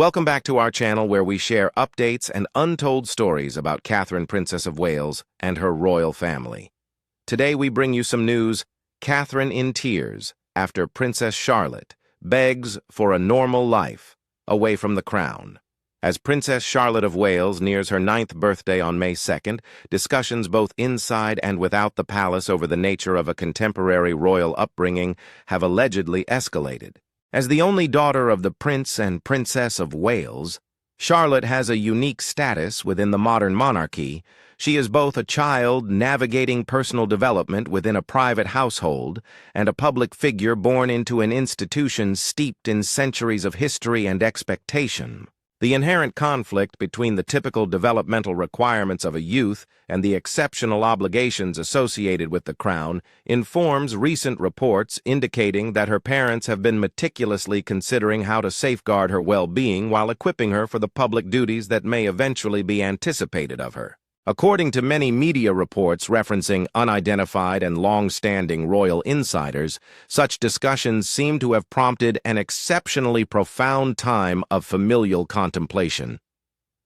Welcome back to our channel where we share updates and untold stories about Catherine, Princess of Wales, and her royal family. Today we bring you some news: Catherine in tears after Princess Charlotte begs for a normal life away from the crown. As Princess Charlotte of Wales nears her 9th birthday on May 2nd, discussions both inside and without the palace over the nature of a contemporary royal upbringing have allegedly escalated. As the only daughter of the Prince and Princess of Wales, Charlotte has a unique status within the modern monarchy. She is both a child navigating personal development within a private household and a public figure born into an institution steeped in centuries of history and expectation. The inherent conflict between the typical developmental requirements of a youth and the exceptional obligations associated with the crown informs recent reports indicating that her parents have been meticulously considering how to safeguard her well-being while equipping her for the public duties that may eventually be anticipated of her. According to many media reports referencing unidentified and long-standing royal insiders, such discussions seem to have prompted an exceptionally profound time of familial contemplation.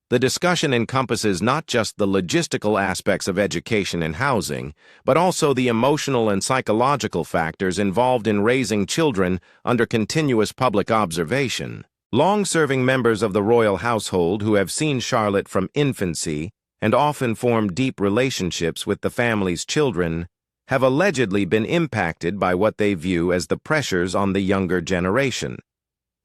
The discussion encompasses not just the logistical aspects of education and housing, but also the emotional and psychological factors involved in raising children under continuous public observation. Long-serving members of the royal household who have seen Charlotte from infancy and often form deep relationships with the family's children, have allegedly been impacted by what they view as the pressures on the younger generation.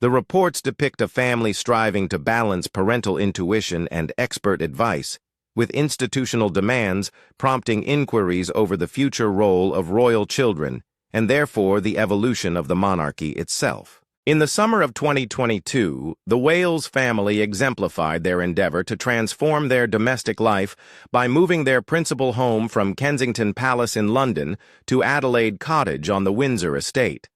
The reports depict a family striving to balance parental intuition and expert advice with institutional demands, prompting inquiries over the future role of royal children and therefore the evolution of the monarchy itself. In the summer of 2022, the Wales family exemplified their endeavor to transform their domestic life by moving their principal home from Kensington Palace in London to Adelaide Cottage on the Windsor estate.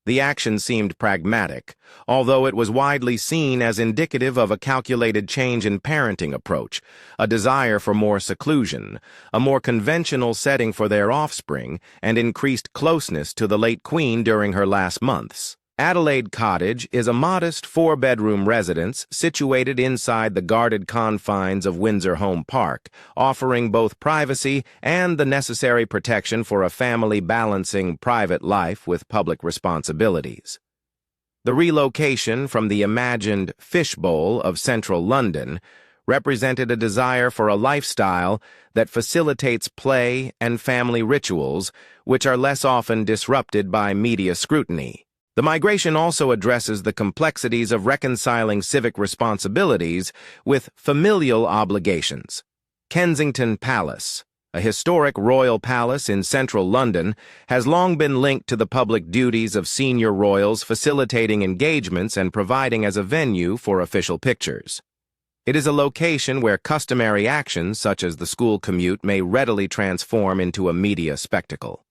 The action seemed pragmatic, although it was widely seen as indicative of a calculated change in parenting approach, a desire for more seclusion, a more conventional setting for their offspring, and increased closeness to the late Queen during her last months. Adelaide Cottage is a modest 4-bedroom residence situated inside the guarded confines of Windsor Home Park, offering both privacy and the necessary protection for a family balancing private life with public responsibilities. The relocation from the imagined fishbowl of central London represented a desire for a lifestyle that facilitates play and family rituals, which are less often disrupted by media scrutiny. The migration also addresses the complexities of reconciling civic responsibilities with familial obligations. Kensington Palace, a historic royal palace in central London, has long been linked to the public duties of senior royals, facilitating engagements and providing as a venue for official pictures. It is a location where customary actions such as the school commute may readily transform into a media spectacle.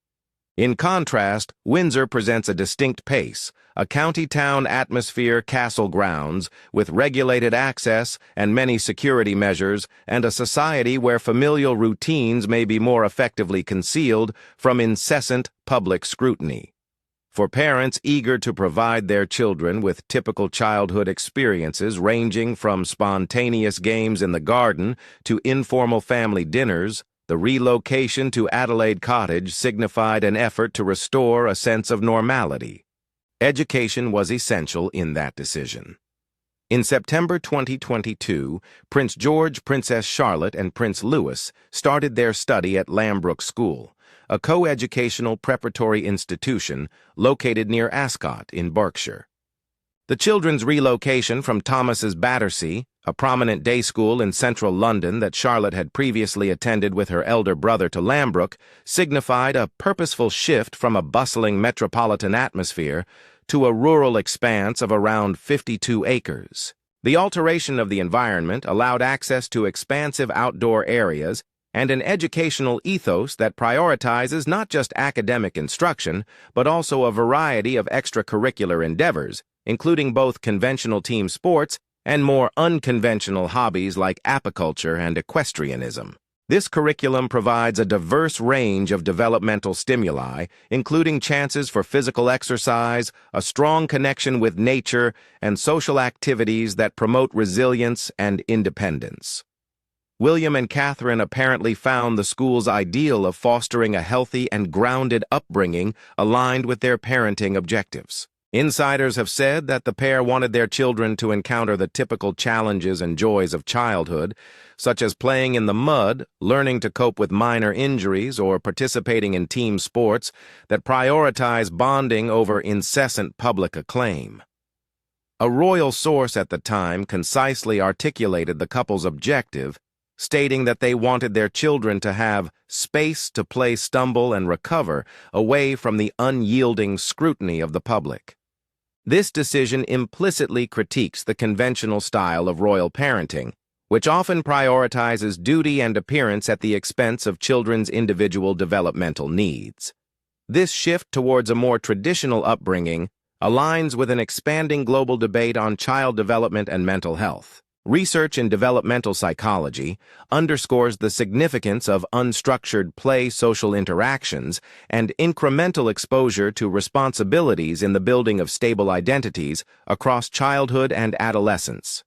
In contrast, Windsor presents a distinct pace, a county town atmosphere, castle grounds, with regulated access and many security measures, and a society where familial routines may be more effectively concealed from incessant public scrutiny. For parents eager to provide their children with typical childhood experiences ranging from spontaneous games in the garden to informal family dinners, the relocation to Adelaide Cottage signified an effort to restore a sense of normality. Education was essential in that decision. In September 2022, Prince George, Princess Charlotte, and Prince Louis started their study at Lambrook School, a co-educational preparatory institution located near Ascot in Berkshire. The children's relocation from Thomas's Battersea, a prominent day school in central London that Charlotte had previously attended with her elder brother, to Lambrook, signified a purposeful shift from a bustling metropolitan atmosphere to a rural expanse of around 52 acres. The alteration of the environment allowed access to expansive outdoor areas and an educational ethos that prioritizes not just academic instruction, but also a variety of extracurricular endeavors, including both conventional team sports and more unconventional hobbies like apiculture and equestrianism. This curriculum provides a diverse range of developmental stimuli, including chances for physical exercise, a strong connection with nature, and social activities that promote resilience and independence. William and Catherine apparently found the school's ideal of fostering a healthy and grounded upbringing aligned with their parenting objectives. Insiders have said that the pair wanted their children to encounter the typical challenges and joys of childhood, such as playing in the mud, learning to cope with minor injuries, or participating in team sports that prioritize bonding over incessant public acclaim. A royal source at the time concisely articulated the couple's objective, stating that they wanted their children to have space to play, stumble, and recover away from the unyielding scrutiny of the public. This decision implicitly critiques the conventional style of royal parenting, which often prioritizes duty and appearance at the expense of children's individual developmental needs. This shift towards a more traditional upbringing aligns with an expanding global debate on child development and mental health. Research in developmental psychology underscores the significance of unstructured play, social interactions, and incremental exposure to responsibilities in the building of stable identities across childhood and adolescence.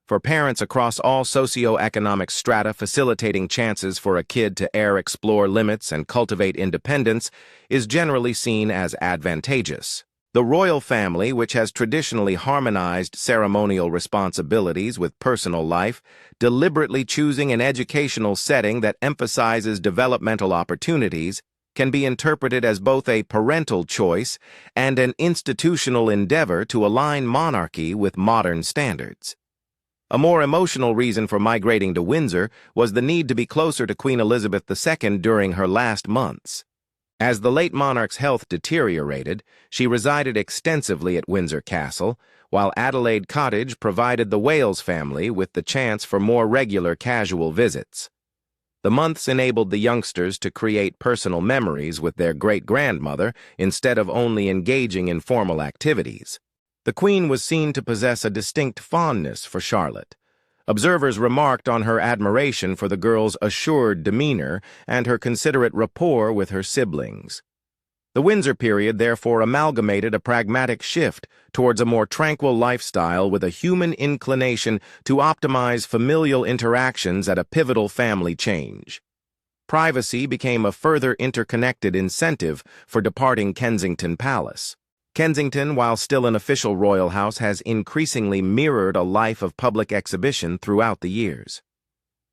For parents across all socioeconomic strata, facilitating chances for a kid to explore limits and cultivate independence is generally seen as advantageous. The royal family, which has traditionally harmonized ceremonial responsibilities with personal life, deliberately choosing an educational setting that emphasizes developmental opportunities, can be interpreted as both a parental choice and an institutional endeavor to align monarchy with modern standards. A more emotional reason for migrating to Windsor was the need to be closer to Queen Elizabeth II during her last months. As the late monarch's health deteriorated, she resided extensively at Windsor Castle, while Adelaide Cottage provided the Wales family with the chance for more regular casual visits. The months enabled the youngsters to create personal memories with their great-grandmother instead of only engaging in formal activities. The Queen was seen to possess a distinct fondness for Charlotte. Observers remarked on her admiration for the girl's assured demeanor and her considerate rapport with her siblings. The Windsor period therefore amalgamated a pragmatic shift towards a more tranquil lifestyle with a human inclination to optimize familial interactions at a pivotal family change. Privacy became a further interconnected incentive for departing Kensington Palace. Kensington, while still an official royal house, has increasingly mirrored a life of public exhibition throughout the years.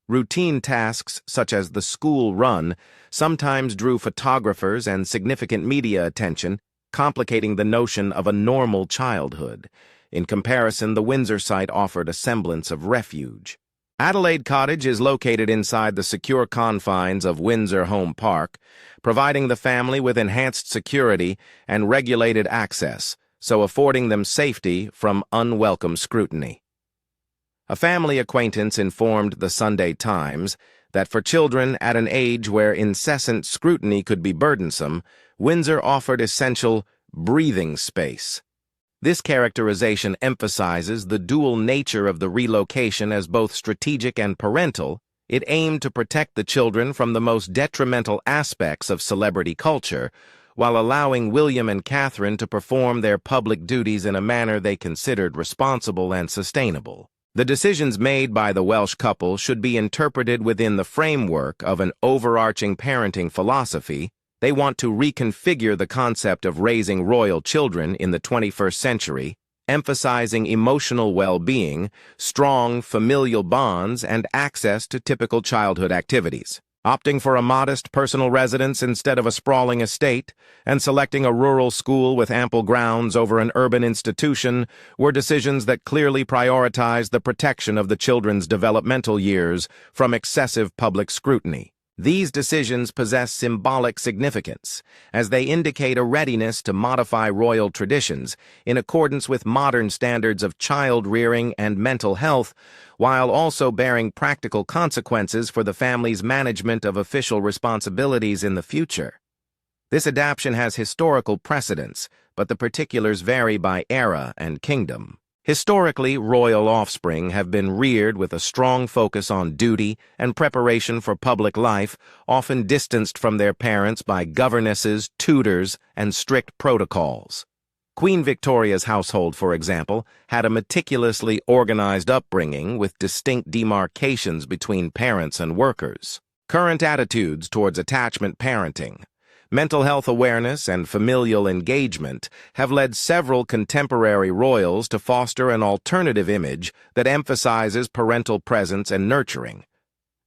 Routine tasks such as the school run sometimes drew photographers and significant media attention, complicating the notion of a normal childhood. In comparison, the Windsor site offered a semblance of refuge. Adelaide Cottage is located inside the secure confines of Windsor Home Park, providing the family with enhanced security and regulated access, so affording them safety from unwelcome scrutiny. A family acquaintance informed the Sunday Times that for children at an age where incessant scrutiny could be burdensome, Windsor offered essential breathing space. This characterization emphasizes the dual nature of the relocation as both strategic and parental. It aimed to protect the children from the most detrimental aspects of celebrity culture, while allowing William and Catherine to perform their public duties in a manner they considered responsible and sustainable. The decisions made by the Welsh couple should be interpreted within the framework of an overarching parenting philosophy. They want to reconfigure the concept of raising royal children in the 21st century, emphasizing emotional well-being, strong familial bonds, and access to typical childhood activities. Opting for a modest personal residence instead of a sprawling estate, and selecting a rural school with ample grounds over an urban institution were decisions that clearly prioritized the protection of the children's developmental years from excessive public scrutiny. These decisions possess symbolic significance, as they indicate a readiness to modify royal traditions in accordance with modern standards of child-rearing and mental health, while also bearing practical consequences for the family's management of official responsibilities in the future. This adaptation has historical precedence, but the particulars vary by era and kingdom. Historically, royal offspring have been reared with a strong focus on duty and preparation for public life, often distanced from their parents by governesses, tutors, and strict protocols. Queen Victoria's household, for example, had a meticulously organized upbringing with distinct demarcations between parents and workers. Current attitudes towards attachment parenting, mental health awareness, and familial engagement have led several contemporary royals to foster an alternative image that emphasizes parental presence and nurturing.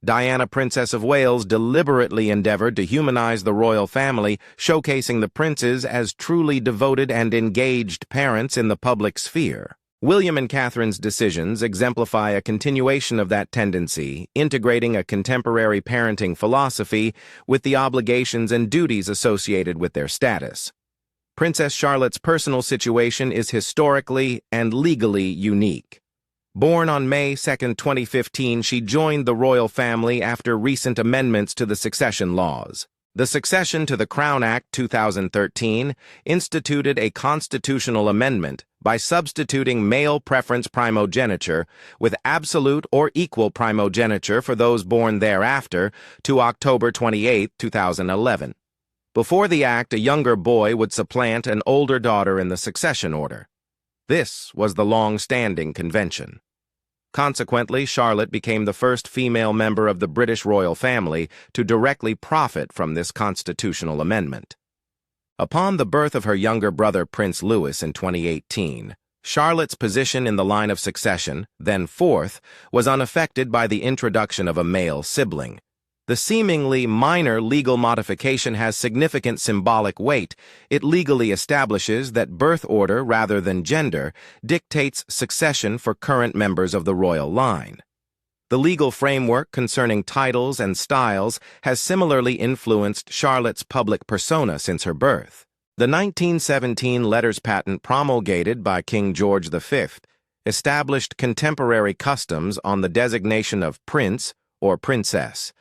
Diana, Princess of Wales, deliberately endeavored to humanize the royal family, showcasing the princes as truly devoted and engaged parents in the public sphere. William and Catherine's decisions exemplify a continuation of that tendency, integrating a contemporary parenting philosophy with the obligations and duties associated with their status. Princess Charlotte's personal situation is historically and legally unique. Born on May 2, 2015, she joined the royal family after recent amendments to the succession laws. The Succession to the Crown Act 2013 instituted a constitutional amendment by substituting male preference primogeniture with absolute or equal primogeniture for those born thereafter to October 28, 2011. Before the act, a younger boy would supplant an older daughter in the succession order. This was the long-standing convention. Consequently, Charlotte became the first female member of the British royal family to directly profit from this constitutional amendment. Upon the birth of her younger brother Prince Louis in 2018, Charlotte's position in the line of succession, then fourth, was unaffected by the introduction of a male sibling. The seemingly minor legal modification has significant symbolic weight. It legally establishes that birth order rather than gender dictates succession for current members of the royal line. The legal framework concerning titles and styles has similarly influenced Charlotte's public persona since her birth. The 1917 letters patent promulgated by King George V established contemporary customs on the designation of prince or princess,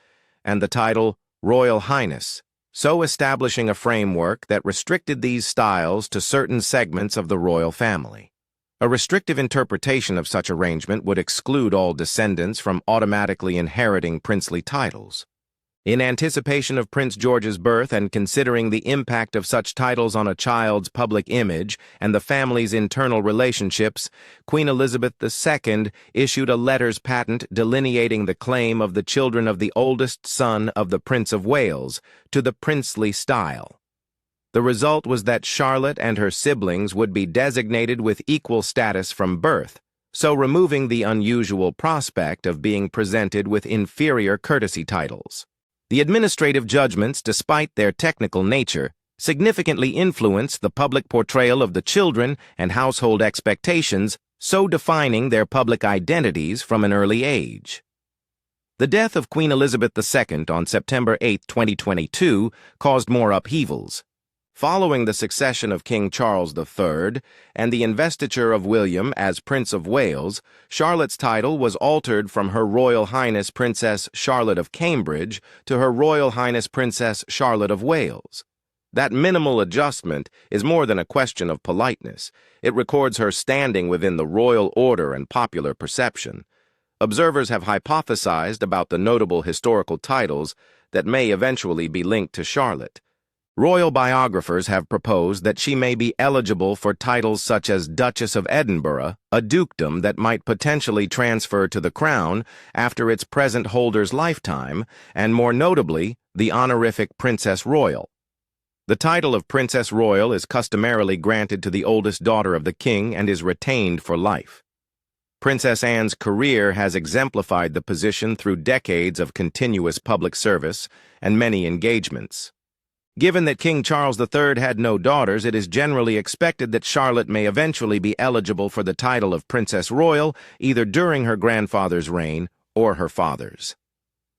and the title Royal Highness, so establishing a framework that restricted these styles to certain segments of the royal family. A restrictive interpretation of such arrangement would exclude all descendants from automatically inheriting princely titles. In anticipation of Prince George's birth and considering the impact of such titles on a child's public image and the family's internal relationships, Queen Elizabeth II issued a letters patent delineating the claim of the children of the oldest son of the Prince of Wales to the princely style. The result was that Charlotte and her siblings would be designated with equal status from birth, so removing the unusual prospect of being presented with inferior courtesy titles. The administrative judgments, despite their technical nature, significantly influence the public portrayal of the children and household expectations, so defining their public identities from an early age. The death of Queen Elizabeth II on September 8, 2022, caused more upheavals. Following the succession of King Charles III and the investiture of William as Prince of Wales, Charlotte's title was altered from Her Royal Highness Princess Charlotte of Cambridge to Her Royal Highness Princess Charlotte of Wales. That minimal adjustment is more than a question of politeness. It records her standing within the royal order and popular perception. Observers have hypothesized about the notable historical titles that may eventually be linked to Charlotte. Royal biographers have proposed that she may be eligible for titles such as Duchess of Edinburgh, a dukedom that might potentially transfer to the crown after its present holder's lifetime, and more notably, the honorific Princess Royal. The title of Princess Royal is customarily granted to the oldest daughter of the king and is retained for life. Princess Anne's career has exemplified the position through decades of continuous public service and many engagements. Given that King Charles III had no daughters, it is generally expected that Charlotte may eventually be eligible for the title of Princess Royal either during her grandfather's reign or her father's.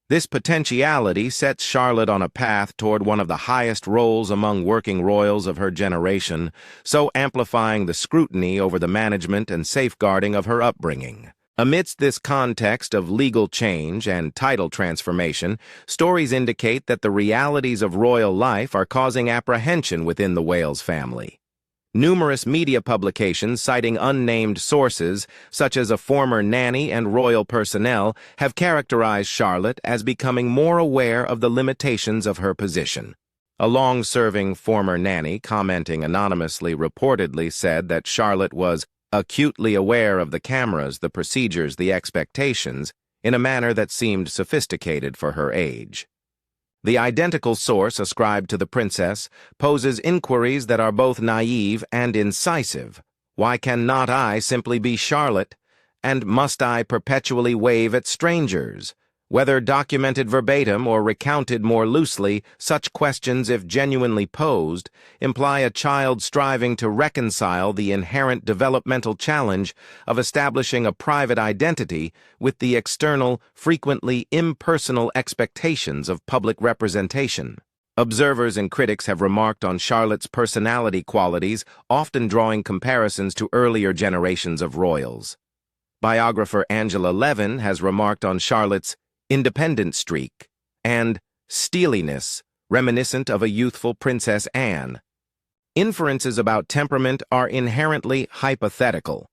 This potentiality sets Charlotte on a path toward one of the highest roles among working royals of her generation, so amplifying the scrutiny over the management and safeguarding of her upbringing. Amidst this context of legal change and title transformation, stories indicate that the realities of royal life are causing apprehension within the Wales family. Numerous media publications citing unnamed sources, such as a former nanny and royal personnel, have characterized Charlotte as becoming more aware of the limitations of her position. A long-serving former nanny, commenting anonymously, reportedly said that Charlotte was acutely aware of the cameras, the procedures, the expectations, in a manner that seemed sophisticated for her age. The identical source ascribed to the princess poses inquiries that are both naive and incisive. Why cannot I simply be Charlotte? And must I perpetually wave at strangers? Whether documented verbatim or recounted more loosely, such questions, if genuinely posed, imply a child striving to reconcile the inherent developmental challenge of establishing a private identity with the external, frequently impersonal expectations of public representation. Observers and critics have remarked on Charlotte's personality qualities, often drawing comparisons to earlier generations of royals. Biographer Angela Levin has remarked on Charlotte's independent streak and steeliness, reminiscent of a youthful Princess Anne. Inferences about temperament are inherently hypothetical,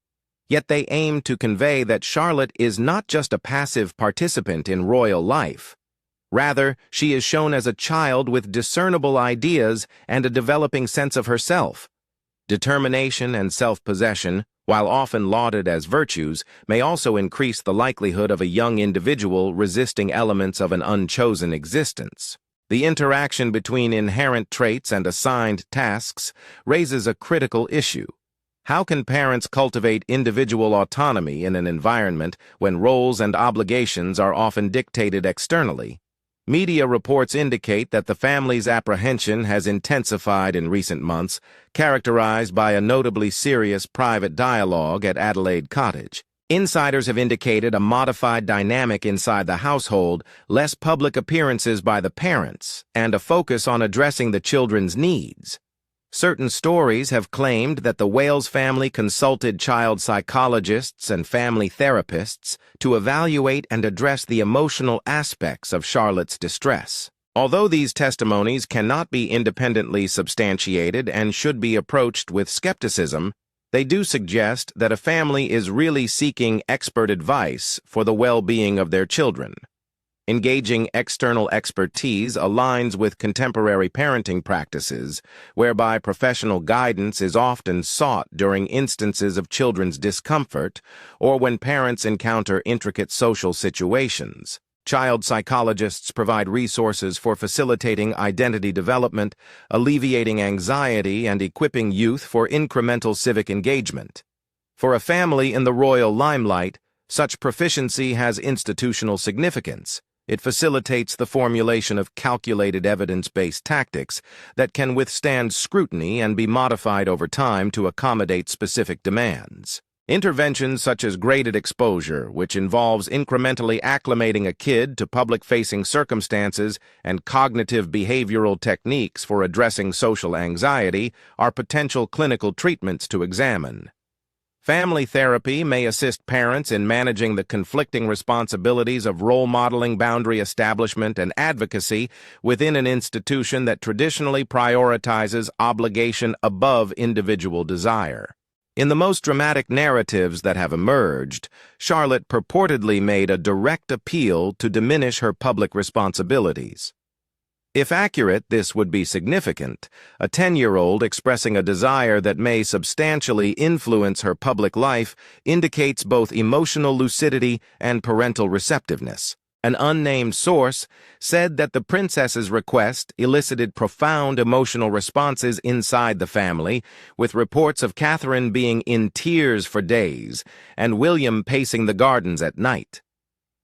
yet they aim to convey that Charlotte is not just a passive participant in royal life. Rather, she is shown as a child with discernible ideas and a developing sense of herself. Determination and self-possession, while often lauded as virtues, may also increase the likelihood of a young individual resisting elements of an unchosen existence. The interaction between inherent traits and assigned tasks raises a critical issue. How can parents cultivate individual autonomy in an environment when roles and obligations are often dictated externally? Media reports indicate that the family's apprehension has intensified in recent months, characterized by a notably serious private dialogue at Adelaide Cottage. Insiders have indicated a modified dynamic inside the household, less public appearances by the parents, and a focus on addressing the children's needs. Certain stories have claimed that the Wales family consulted child psychologists and family therapists to evaluate and address the emotional aspects of Charlotte's distress. Although these testimonies cannot be independently substantiated and should be approached with skepticism, they do suggest that a family is really seeking expert advice for the well-being of their children. Engaging external expertise aligns with contemporary parenting practices, whereby professional guidance is often sought during instances of children's discomfort or when parents encounter intricate social situations. Child psychologists provide resources for facilitating identity development, alleviating anxiety, and equipping youth for incremental civic engagement. For a family in the royal limelight, such proficiency has institutional significance. It facilitates the formulation of calculated evidence-based tactics that can withstand scrutiny and be modified over time to accommodate specific demands. Interventions such as graded exposure, which involves incrementally acclimating a kid to public-facing circumstances, and cognitive behavioral techniques for addressing social anxiety, are potential clinical treatments to examine. Family therapy may assist parents in managing the conflicting responsibilities of role modeling, boundary establishment, and advocacy within an institution that traditionally prioritizes obligation above individual desire. In the most dramatic narratives that have emerged, Charlotte purportedly made a direct appeal to diminish her public responsibilities. If accurate, this would be significant. A 10-year-old expressing a desire that may substantially influence her public life indicates both emotional lucidity and parental receptiveness. An unnamed source said that the princess's request elicited profound emotional responses inside the family, with reports of Catherine being in tears for days and William pacing the gardens at night.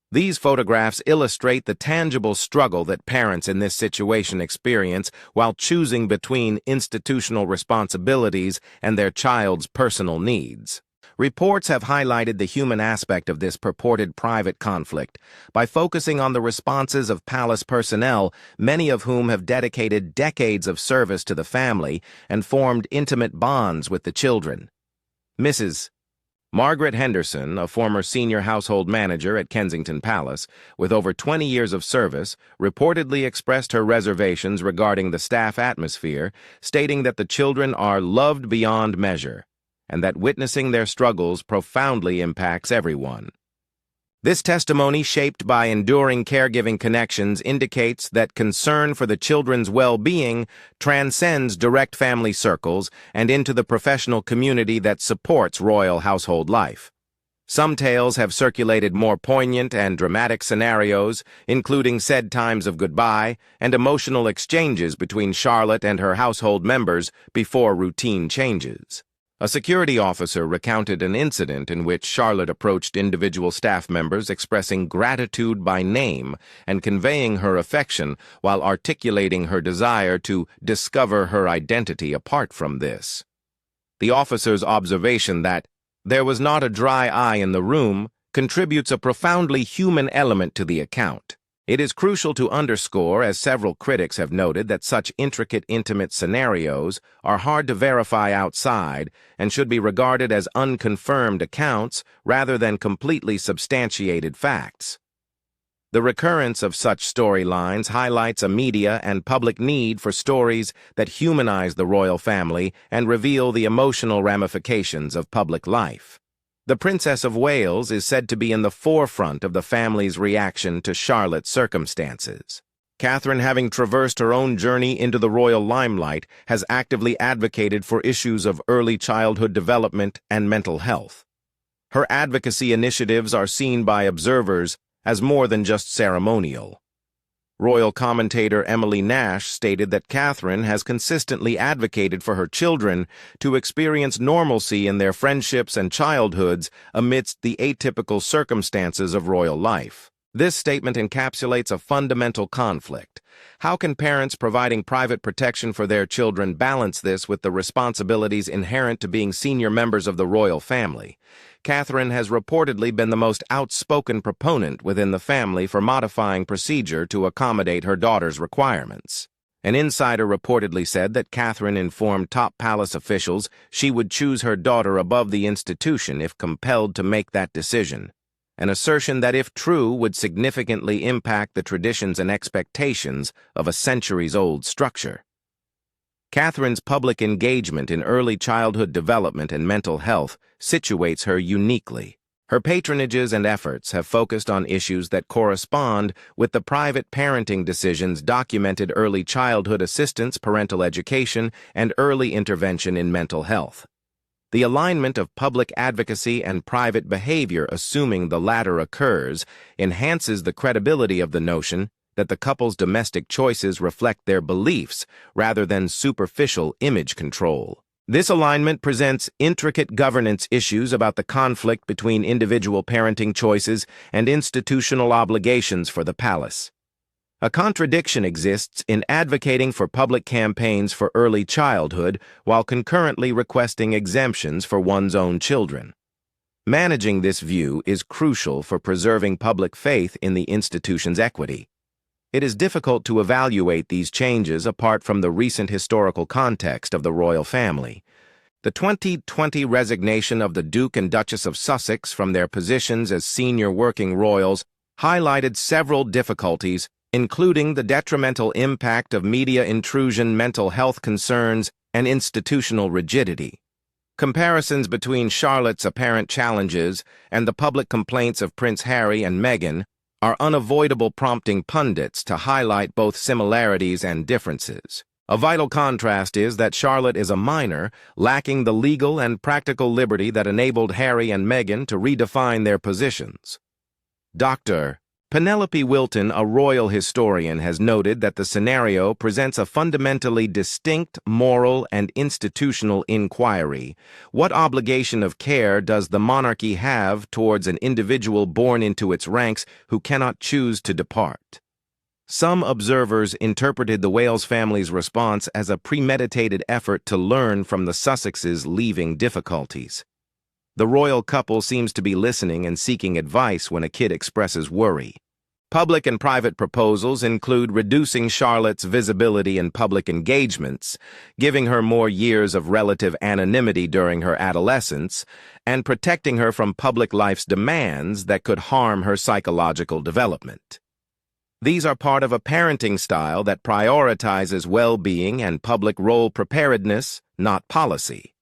These photographs illustrate the tangible struggle that parents in this situation experience while choosing between institutional responsibilities and their child's personal needs. Reports have highlighted the human aspect of this purported private conflict by focusing on the responses of palace personnel, many of whom have dedicated decades of service to the family and formed intimate bonds with the children. Mrs. Margaret Henderson, a former senior household manager at Kensington Palace, with over 20 years of service, reportedly expressed her reservations regarding the staff atmosphere, stating that the children are loved beyond measure, and that witnessing their struggles profoundly impacts everyone. This testimony, shaped by enduring caregiving connections, indicates that concern for the children's well-being transcends direct family circles and into the professional community that supports royal household life. Some tales have circulated more poignant and dramatic scenarios, including said times of goodbye and emotional exchanges between Charlotte and her household members before routine changes. A security officer recounted an incident in which Charlotte approached individual staff members expressing gratitude by name and conveying her affection while articulating her desire to discover her identity apart from this. The officer's observation that there was not a dry eye in the room contributes a profoundly human element to the account. It is crucial to underscore, as several critics have noted, that such intricate, intimate scenarios are hard to verify outside and should be regarded as unconfirmed accounts rather than completely substantiated facts. The recurrence of such storylines highlights a media and public need for stories that humanize the royal family and reveal the emotional ramifications of public life. The Princess of Wales is said to be in the forefront of the family's reaction to Charlotte's circumstances. Catherine, having traversed her own journey into the royal limelight, has actively advocated for issues of early childhood development and mental health. Her advocacy initiatives are seen by observers as more than just ceremonial. Royal commentator Emily Nash stated that Catherine has consistently advocated for her children to experience normalcy in their friendships and childhoods amidst the atypical circumstances of royal life. This statement encapsulates a fundamental conflict. How can parents providing private protection for their children balance this with the responsibilities inherent to being senior members of the royal family? Catherine has reportedly been the most outspoken proponent within the family for modifying procedure to accommodate her daughter's requirements. An insider reportedly said that Catherine informed top palace officials she would choose her daughter above the institution if compelled to make that decision, an assertion that, if true, would significantly impact the traditions and expectations of a centuries-old structure. Catherine's public engagement in early childhood development and mental health situates her uniquely. Her patronages and efforts have focused on issues that correspond with the private parenting decisions documented: early childhood assistance, parental education, and early intervention in mental health. The alignment of public advocacy and private behavior, assuming the latter occurs, enhances the credibility of the notion that the couple's domestic choices reflect their beliefs rather than superficial image control. This alignment presents intricate governance issues about the conflict between individual parenting choices and institutional obligations for the palace. A contradiction exists in advocating for public campaigns for early childhood while concurrently requesting exemptions for one's own children. Managing this view is crucial for preserving public faith in the institution's equity. It is difficult to evaluate these changes apart from the recent historical context of the royal family. The 2020 resignation of the Duke and Duchess of Sussex from their positions as senior working royals highlighted several difficulties, including the detrimental impact of media intrusion, mental health concerns, and institutional rigidity. Comparisons between Charlotte's apparent challenges and the public complaints of Prince Harry and Meghan are unavoidable, prompting pundits to highlight both similarities and differences. A vital contrast is that Charlotte is a minor, lacking the legal and practical liberty that enabled Harry and Meghan to redefine their positions. Dr. Penelope Wilton, a royal historian, has noted that the scenario presents a fundamentally distinct moral and institutional inquiry. What obligation of care does the monarchy have towards an individual born into its ranks who cannot choose to depart? Some observers interpreted the Wales family's response as a premeditated effort to learn from the Sussexes' leaving difficulties. The royal couple seems to be listening and seeking advice when a kid expresses worry. Public and private proposals include reducing Charlotte's visibility in public engagements, giving her more years of relative anonymity during her adolescence, and protecting her from public life's demands that could harm her psychological development. These are part of a parenting style that prioritizes well-being and public role preparedness, not policy.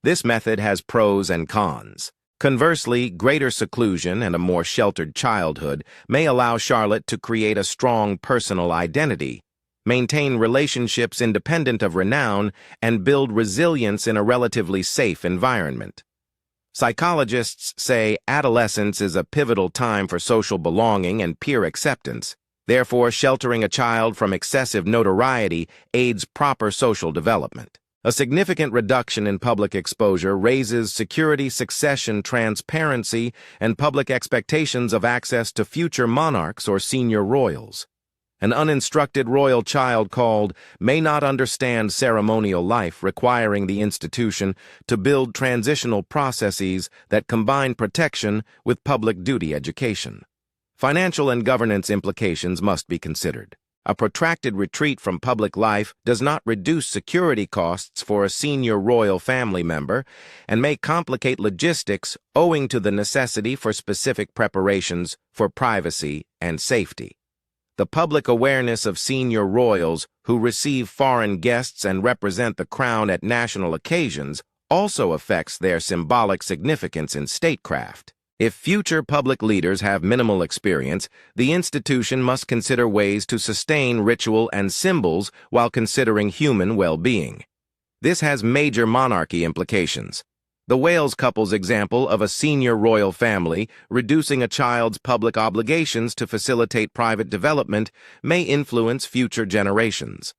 This method has pros and cons. Conversely, greater seclusion and a more sheltered childhood may allow Charlotte to create a strong personal identity, maintain relationships independent of renown, and build resilience in a relatively safe environment. Psychologists say adolescence is a pivotal time for social belonging and peer acceptance. Therefore, sheltering a child from excessive notoriety aids proper social development. A significant reduction in public exposure raises security, succession, transparency, and public expectations of access to future monarchs or senior royals. An uninstructed royal child called may not understand ceremonial life, requiring the institution to build transitional processes that combine protection with public duty education. Financial and governance implications must be considered. A protracted retreat from public life does not reduce security costs for a senior royal family member and may complicate logistics owing to the necessity for specific preparations for privacy and safety. The public awareness of senior royals who receive foreign guests and represent the crown at national occasions also affects their symbolic significance in statecraft. If future public leaders have minimal experience, the institution must consider ways to sustain ritual and symbols while considering human well-being. This has major monarchy implications. The Wales couple's example of a senior royal family reducing a child's public obligations to facilitate private development may influence future generations.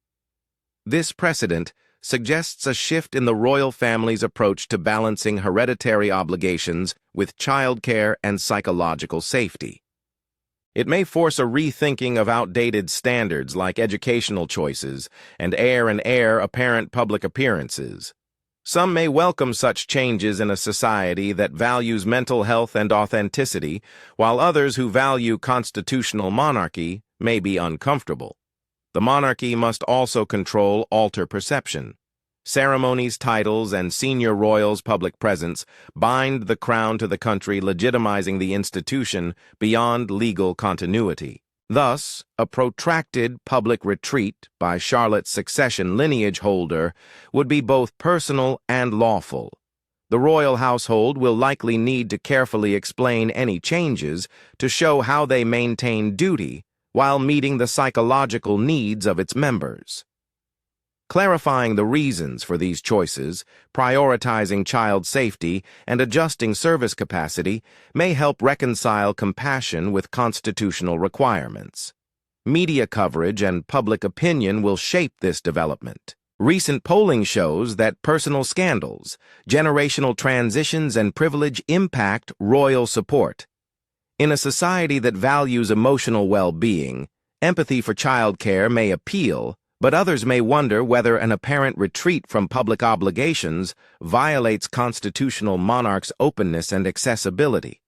This precedent suggests a shift in the royal family's approach to balancing hereditary obligations with childcare and psychological safety. It may force a rethinking of outdated standards like educational choices and heir apparent public appearances. Some may welcome such changes in a society that values mental health and authenticity, while others who value constitutional monarchy may be uncomfortable. The monarchy must also alter perception. Ceremonies, titles, and senior royals' public presence bind the crown to the country, legitimizing the institution beyond legal continuity. Thus, a protracted public retreat by Charlotte's succession lineage holder would be both personal and lawful. The royal household will likely need to carefully explain any changes to show how they maintain duty while meeting the psychological needs of its members. Clarifying the reasons for these choices, prioritizing child safety, and adjusting service capacity may help reconcile compassion with constitutional requirements. Media coverage and public opinion will shape this development. Recent polling shows that personal scandals, generational transitions, and privilege impact royal support. In a society that values emotional well-being, empathy for childcare may appeal, but others may wonder whether an apparent retreat from public obligations violates constitutional monarchs' openness and accessibility.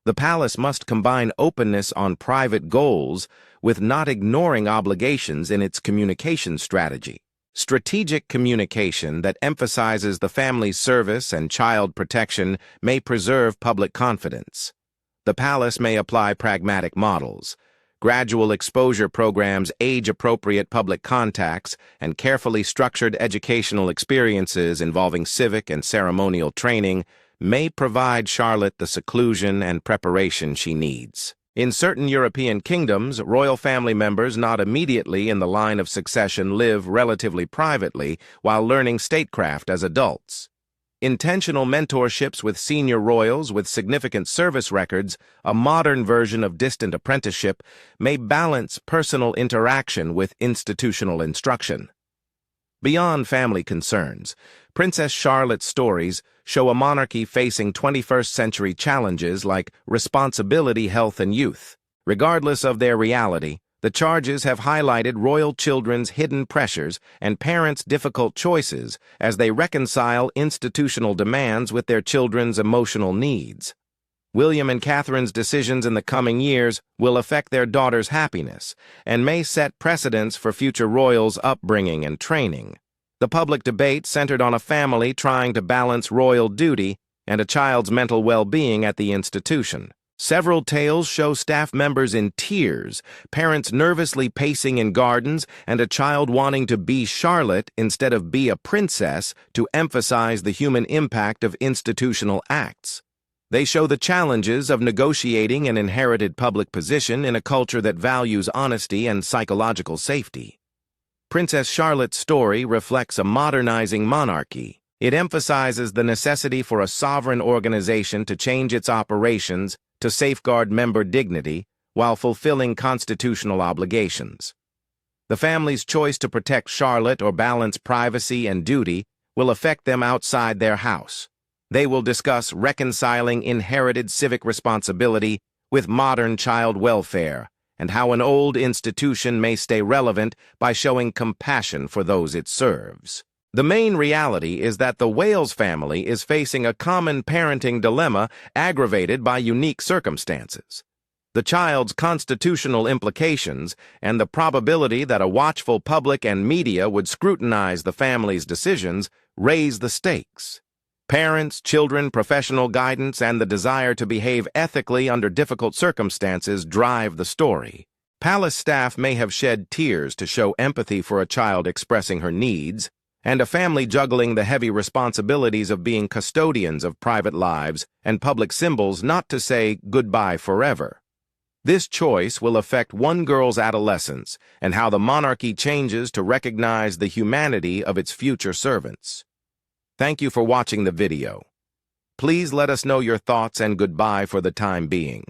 The palace must combine openness on private goals with not ignoring obligations in its communication strategy. Strategic communication that emphasizes the family's service and child protection may preserve public confidence. The palace may apply pragmatic models, gradual exposure programs, age-appropriate public contacts, and carefully structured educational experiences involving civic and ceremonial training may provide Charlotte the seclusion and preparation she needs. In certain European kingdoms, royal family members not immediately in the line of succession live relatively privately while learning statecraft as adults. Intentional mentorships with senior royals with significant service records, a modern version of distant apprenticeship, may balance personal interaction with institutional instruction. Beyond family concerns, Princess Charlotte's stories show a monarchy facing 21st-century challenges like responsibility, health, and youth. Regardless of their reality, the charges have highlighted royal children's hidden pressures and parents' difficult choices as they reconcile institutional demands with their children's emotional needs. William and Catherine's decisions in the coming years will affect their daughter's happiness and may set precedents for future royals' upbringing and training. The public debate centered on a family trying to balance royal duty and a child's mental well-being at the institution. Several tales show staff members in tears, parents nervously pacing in gardens, and a child wanting to be Charlotte instead of be a princess to emphasize the human impact of institutional acts. They show the challenges of negotiating an inherited public position in a culture that values honesty and psychological safety. Princess Charlotte's story reflects a modernizing monarchy. It emphasizes the necessity for a sovereign organization to change its operations to safeguard member dignity while fulfilling constitutional obligations. The family's choice to protect Charlotte or balance privacy and duty will affect them outside their house. They will discuss reconciling inherited civic responsibility with modern child welfare and how an old institution may stay relevant by showing compassion for those it serves. The main reality is that the Wales family is facing a common parenting dilemma aggravated by unique circumstances. The child's constitutional implications and the probability that a watchful public and media would scrutinize the family's decisions raise the stakes. Parents, children, professional guidance, and the desire to behave ethically under difficult circumstances drive the story. Palace staff may have shed tears to show empathy for a child expressing her needs, and a family juggling the heavy responsibilities of being custodians of private lives and public symbols not to say goodbye forever. This choice will affect one girl's adolescence and how the monarchy changes to recognize the humanity of its future servants. Thank you for watching the video. Please let us know your thoughts and goodbye for the time being.